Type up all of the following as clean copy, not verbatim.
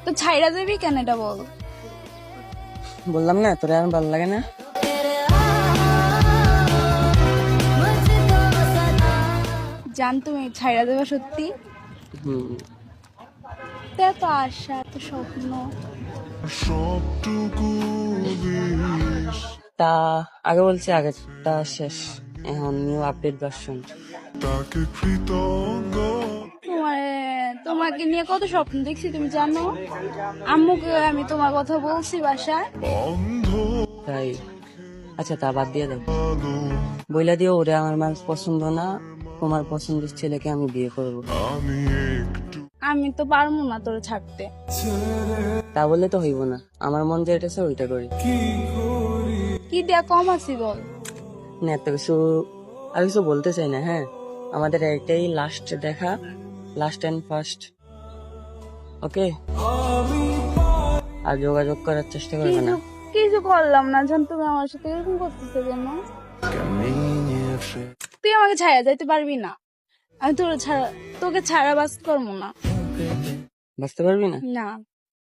তো ছাইরা যাবি কেন এটা বল। বললাম না তোরে আমার ভালো লাগে না। জান তুমি ছাইরা দেবা সত্যি? হুম। তো এত আশা এত স্বপ্ন। তা আগে বলছি আগেরটা শেষ, এখন নিউ আপডেট ভার্সন। তোমাকে নিয়ে কত স্বপ্ন দেখছি তুমি জানো। আম্মুকে আমি তোমার কথা বলছি বাসায়। তাই আচ্ছা তা বাদ দিয়ে দাও, বইলা দিও ওরে আমার মানুষ পছন্দ না, তোমার পছন্দের ছেলেকে আমি বিয়ে করব। আমি তো পারবো না তোরে ছাড়তে। তা বললে তো হইব না, আমার মন যেটা ওইটা করি। কি দেয়া কম আছি বল। না এত কিছু আর কিছু বলতে চাই না। হ্যাঁ, আমাদের এটাই লাস্ট দেখা, লাস্ট এন্ড ফার্স্ট। ওকে, আর যোগাযোগ করার চেষ্টা করবে না। কিছু করলাম না জান, তুমি আমার সাথে এরকম করতেছো কেন? তুই আমাকে ছাড়া যাইতে পারবি না, আমি তোকে ছাড়া বাস করবো না। বুঝতে পারবি না? না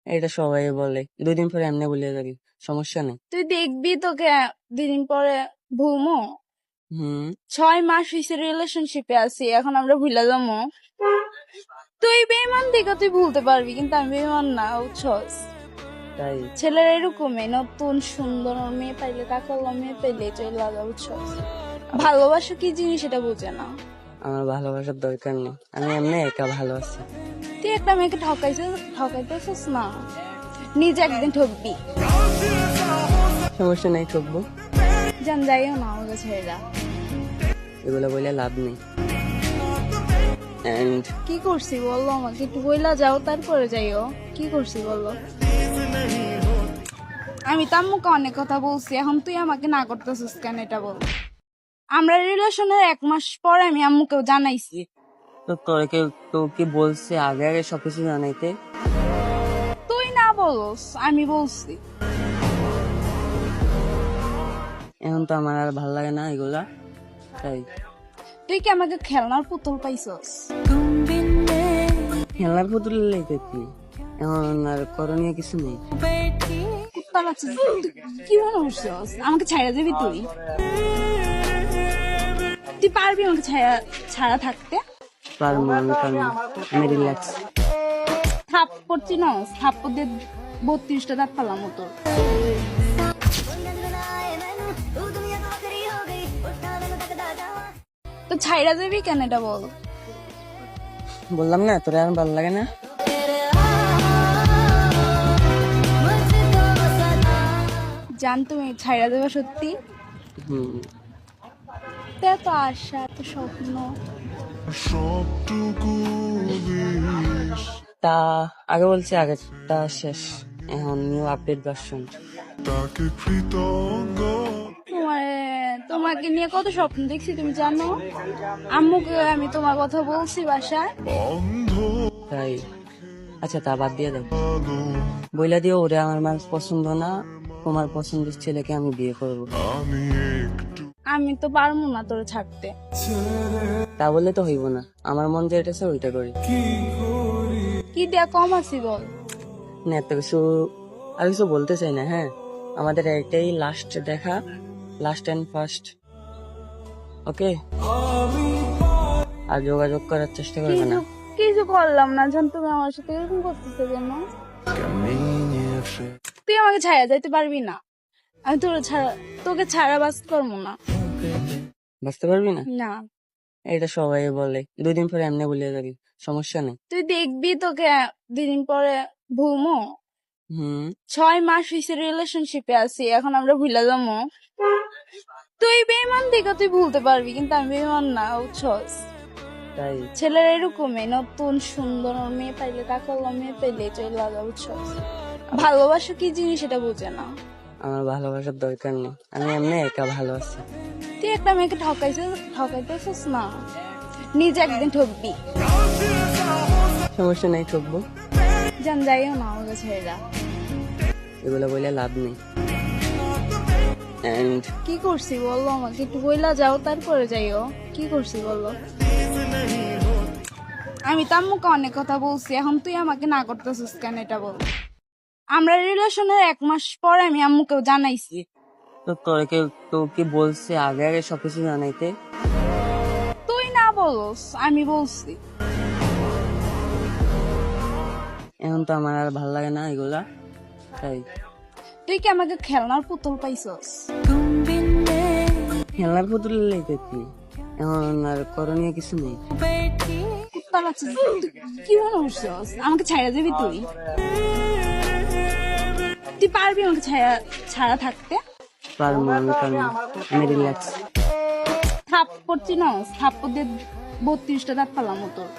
এটা সবাই বলে, 2 দিন পরে এমনি ভুলে যাবি, সমস্যা নেই। তুই দেখবি তোকে 2 দিন পরে ভুলমো। 6 মাস হয়েছে রিলেশনশিপে আছি, এখন আমরা ভুলে যাবো। তুই বেমান দিকে তুই ভুলতে পারবি, কিন্তু আমি বেমান না, বুঝছস। তাই ছেলেরা এরকমই, নতুন সুন্দর মেয়ে পাইলে টাকাওয়ালা মেয়ে পাইলে চলে লাগা, বুঝছস। ভালোবাসা কি জিনিস এটা বুঝে না। আমার ভালোবাসার দরকার নেই, আমি এমনি একা ভালো আছি। তুই একটা মেয়েকে ঠকাইতেছিস না, নিজে একদিন ঠকবি। সমস্যা নেই, ঠকবো। জান যাইও না আমাকে ছেড়া। এগুলো বলে লাভ নেই। এন্ড কি করছি বললো, আমাকে একটু বইলা যাও তারপরে যাইও। কি করছি বললো। আমি তো আম্মুকে অনেক কথা বলছি, এখন তুই আমাকে না করতেছিস কেন এটা বল। আমরা রিলেশনের 1 মাস পরে আমি আম্মুকেও জানাইছি। তো তো কি বলছে আগে আগে সবকিছু জানাইতে? তুই না বলস, আমি বলছি। এখন তো আমার আর ভালো লাগে না এগুলা, তাই। তুই কি আমাকে খেলনার পুতুল পাইছস? খেলার পুতুল লেগে কি, এখন আর করণীয় কিছু নেই। কুত্তা বাচ্চা, কি মনে করছস আমাকে ছাইড়া দিবি তুই? তুই পারবি আমাকে ছাড়া থাকতে? পারবো, আমি পারবো, আমি রিল্যাক্স। থাপ্পড় চিনস? থাপ্পড় দিয়ে 32টা দাঁত পালাম মতো। তো ছাইড়া যাবি কেন এটা বল। বললাম না তোরে আমার ভালো লাগে না। জান তুমি ছাইড়া দেবা সত্যি? হুম। তো এত আশা এত স্বপ্ন। তা আগে বলছি আগেরটা শেষ, এখন নিউ আপডেট ভার্সন। তোমাকে নিয়ে কত স্বপ্ন দেখছি তুমি জানো। আম্মুকে আমি তোমার কথা বলছি বাসায়। তাই আচ্ছা তা বাদ দিয়ে দাও, বইলা দিও ওরে আমার মানুষ পছন্দ না, তোমার পছন্দের ছেলেকে আমি বিয়ে করব। আমি তো পারবো না তোরে ছাড়তে। তা বললে তো হইব না, আমার মন যেটা ওইটা করি। কি দেয়া কম আছি বল। না এত কিছু আর কিছু বলতে চাই না। হ্যাঁ, আমাদের এটাই লাস্ট দেখা, লাস্ট এন্ড ফার্স্ট। ওকে, আর যোগাযোগ করার চেষ্টা করবে না। কিছু করলাম না জান, তুমি আমার সাথে এরকম করতেছো কেন? তুই আমাকে ছাড়া যাইতে পারবি না, আমি তোকে ছাড়া বাস করবো না। বুঝতে পারবি না? না এটা সবাই বলে, 2 দিন পরে এমনি ভুলে যাবি, সমস্যা নেই। তুই দেখবি তোকে 2 দিন পরে ভুলমো। 6 মাস হয়েছে রিলেশনশিপে আছি, এখন আমরা ভুলে যাবো। তুই বেমান দিকে তুই ভুলতে পারবি, কিন্তু আমি বেমান না, বুঝছস। তাই ছেলেরা এরকমই, নতুন সুন্দর মেয়ে পাইলে টাকাওয়ালা মেয়ে পাইলে চলে লাগা, বুঝছস। ভালোবাসা কি জিনিস এটা বুঝে না। আমার ভালোবাসার দরকার নেই, আমি এমনি একা ভালো আছি। তুই একটা মেয়েকে ঠকাইতেছিস না, নিজে একদিন ঠকবি। সমস্যা নেই, ঠকবো। জান যাইও না আমাকে ছেড়া। এগুলো বলে লাভ নেই। এন্ড কি করছি বললো, আমাকে একটু বইলা যাও তারপরে যাইও। কি করছি বললো। আমি তো আম্মুকে অনেক কথা বলছি, এখন তুই আমাকে না করতেছিস কেন এটা বল। আমরা রিলেশনের 1 মাস পরে আমি আম্মুকে জানাইছি। তো তো কি বলছে আগে আগে সবকিছু জানাইতে? তুই না বলস, আমি বলছি। এখন তো আমার আর ভালো লাগে না এগুলা, তাই। তুই কি আমাকে খেলনার পুতুল পাইছস? খেলার পুতুল লেগে কি, এখন আর করণীয় কিছু নেই। কুত্তা বাচ্চা, কি মনে করছস আমাকে ছাড়া দিবি তুই? তুই পারবি আমাকে ছাড়া থাকতে? পারবো, আমি রিল্যাক্স। থাপ্পড় চিনস? থাপ্পড় দিয়ে 32টা দাঁত পালাম তোর।